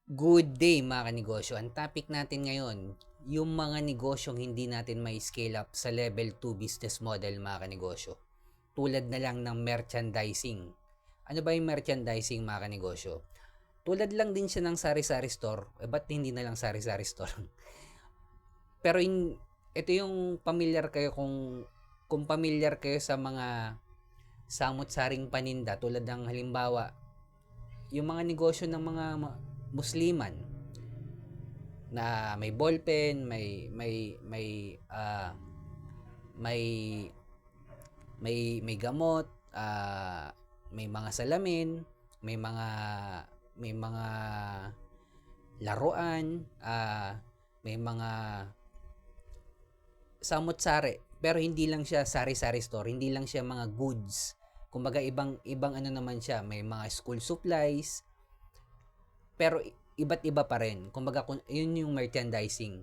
Good day mga kanegosyo. Ang topic natin ngayon, yung mga negosyong hindi natin may scale up sa level 2 business model mga kanegosyo. Tulad na lang ng merchandising. Ano ba yung merchandising mga kanegosyo? Tulad lang din siya ng sari-sari store. Ba't hindi na lang sari-sari store? Pero ito yung familiar kayo kung familiar kayo sa mga samot-saring paninda tulad ng halimbawa yung mga negosyo ng mga Musliman na may ballpen, may may gamot, may mga salamin, may mga may mga laruan, may mga samot-sari. Pero hindi lang siya sari-sari store, hindi lang siya mga goods. Kumbaga ibang ano naman siya, may mga school supplies, pero iba't iba pa rin. Kumbaga yun yung merchandising.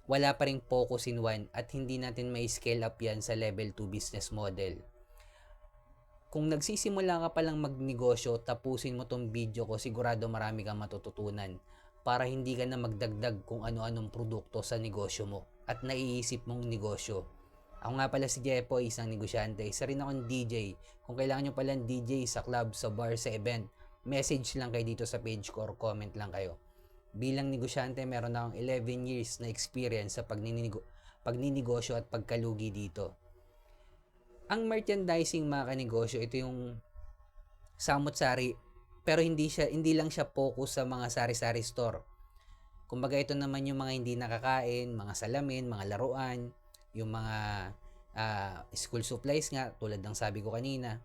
Wala pa ring focus in one at hindi natin may scale up yan sa level 2 business model. Kung nagsisimula ka palang magnegosyo, tapusin mo tong video ko, sigurado marami kang matututunan para hindi ka na magdagdag kung ano-anong produkto sa negosyo mo at naiisip mong negosyo. Ako nga pala si Jepo, isang negosyante. Isa rin akong DJ. Kung kailangan nyo palang DJ sa club, sa bar, sa event, message lang kayo dito sa page ko or comment lang kayo. Bilang negosyante, meron akong 11 years na experience sa pagninegosyo at pagkalugi dito. Ang merchandising mga kanegosyo, ito yung samot-sari, pero hindi lang siya focus sa mga sari-sari store. Kumbaga ito naman yung mga hindi nakakain, mga salamin, mga laruan, yung mga school supplies nga tulad ng sabi ko kanina.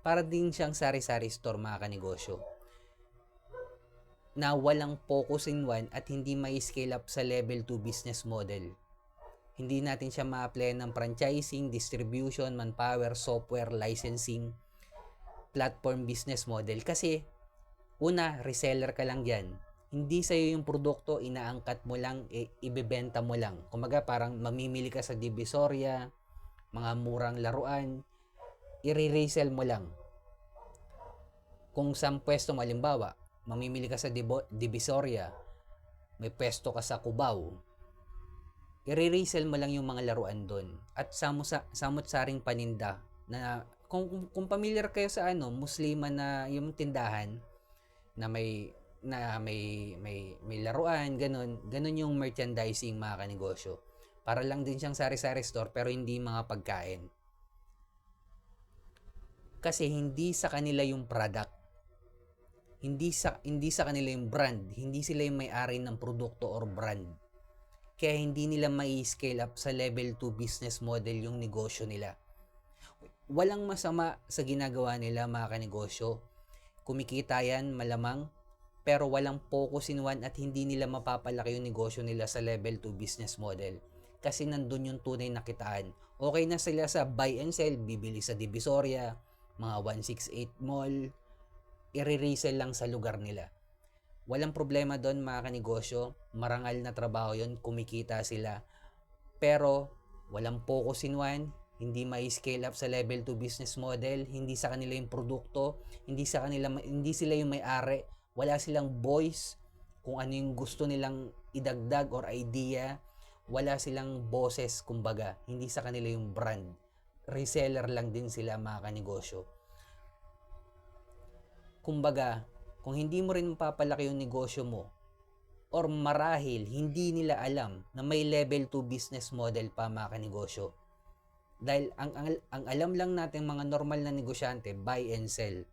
Para din siyang sari-sari store mga kanegosyo na walang focus in one at hindi may scale up sa level 2 business model. Hindi natin siya ma-apply ng franchising, distribution, manpower, software, licensing, platform business model. Kasi, una, reseller ka lang dyan. Hindi sa'yo yung produkto, inaangkat mo lang, ibebenta mo lang. Kumaga parang mamimili ka sa Divisoria, mga murang laruan, i-resell mo lang. Kung sa pwesto mo, halimbawa, mamimili ka sa Divisoria, may pwesto ka sa Cubao, i-resell mo lang yung mga laruan doon. At samot-saring paninda na kung familiar kayo sa Musliman na yung tindahan na may laruan, ganun yung merchandising mga kanegosyo. Para lang din siyang sari-sari store pero hindi mga pagkain. Kasi hindi sa kanila yung product, hindi sa kanila yung brand, hindi sila yung may-ari ng produkto or brand. Kaya hindi nila mai-scale up sa level 2 business model yung negosyo nila. Walang masama sa ginagawa nila mga kanegosyo. Kumikita yan malamang, pero walang focus in one at hindi nila mapapalaki yung negosyo nila sa level 2 business model. Kasi nandun yung tunay na kitaan. Okay na sila sa buy and sell, bibili sa Divisoria, mga 168 mall, i-resell lang sa lugar nila. Walang problema doon mga kanegosyo, marangal na trabaho yon, kumikita sila. Pero walang focus in one, hindi may scale up sa level 2 business model, hindi sa kanila yung produkto, hindi sila yung may-ari, wala silang voice kung ano yung gusto nilang idagdag or idea, wala silang boses kumbaga, hindi sa kanila yung brand. Reseller lang din sila mga kanegosyo. Kumbaga, kung hindi mo rin mapapalaki yung negosyo mo, or marahil hindi nila alam na may level 2 business model pa mga kanegosyo. Dahil ang alam lang natin mga normal na negosyante, buy and sell.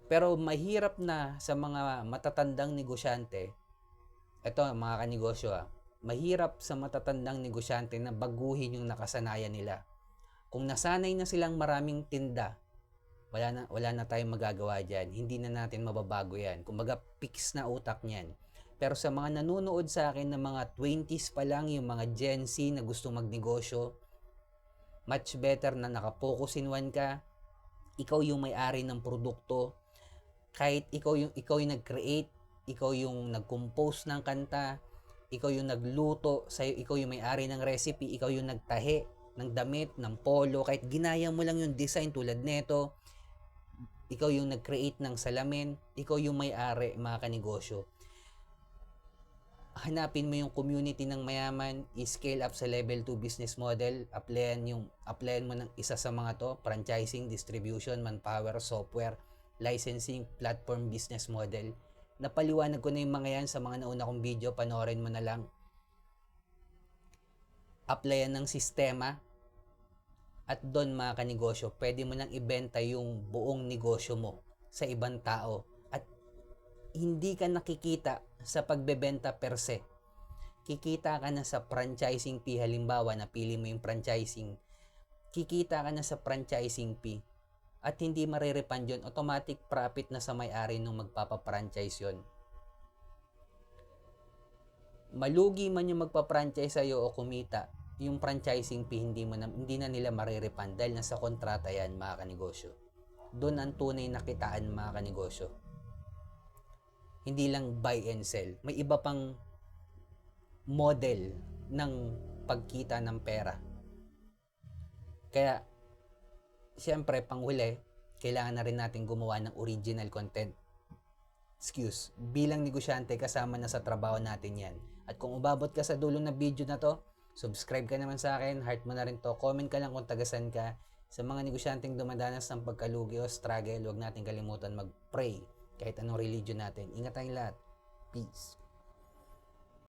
Pero mahirap na sa mga matatandang negosyante, ito mga kanegosyo mahirap sa matatandang negosyante na baguhin yung nakasanayan nila. Kung nasanay na silang maraming tinda, wala na tayong magagawa dyan. Hindi na natin mababago yan. Kumbaga, fix na utak niyan. Pero sa mga nanonood sa akin na mga 20s pa lang, yung mga Gen Z na gusto magnegosyo, much better na nakafocus in one ka. Ikaw yung may-ari ng produkto. Kahit ikaw yung nag-create, ikaw yung nag-compose ng kanta, ikaw yung nagluto, ikaw yung may-ari ng recipe, ikaw yung nagtahi ng damit, ng polo, kahit ginaya mo lang yung design tulad neto, ikaw yung nag-create ng salamin, ikaw yung may-ari, mga kanegosyo. Hanapin mo yung community ng mayaman, i-scale up sa level 2 business model, applyan mo ng isa sa mga to, franchising, distribution, manpower, software, licensing, platform business model. Napaliwanag ko na yung mga yan sa mga nauna kong video, panoorin mo na lang. Applyan ng sistema, at doon mga kanegosyo, pwede mo nang ibenta yung buong negosyo mo sa ibang tao at hindi ka nakikita sa pagbebenta per se. Kikita ka na sa franchising fee, halimbawa napili mo yung franchising, kikita ka na sa franchising fee at hindi marirepand yun, automatic profit na sa may-ari nung magpapa-franchise yun. Malugi man yung magpa-franchise sa'yo o kumita, yung franchising fee hindi na nila marirepand dahil nasa kontrata yan, mga kanegosyo. Doon ang tunay na kitaan, mga kanegosyo. Hindi lang buy and sell. May iba pang model ng pagkita ng pera. Kaya, siyempre, panghuli, kailangan na rin natin gumawa ng original content. Bilang negosyante, kasama na sa trabaho natin yan. At kung umabot ka sa dulo ng video na to, subscribe ka naman sa akin, heart mo na rin to, comment ka lang kung tagasan ka. Sa mga negosyanteng dumadanas ng pagkalugi o struggle, huwag natin kalimutan mag-pray kahit anong religion natin. Ingat tayong lahat. Peace.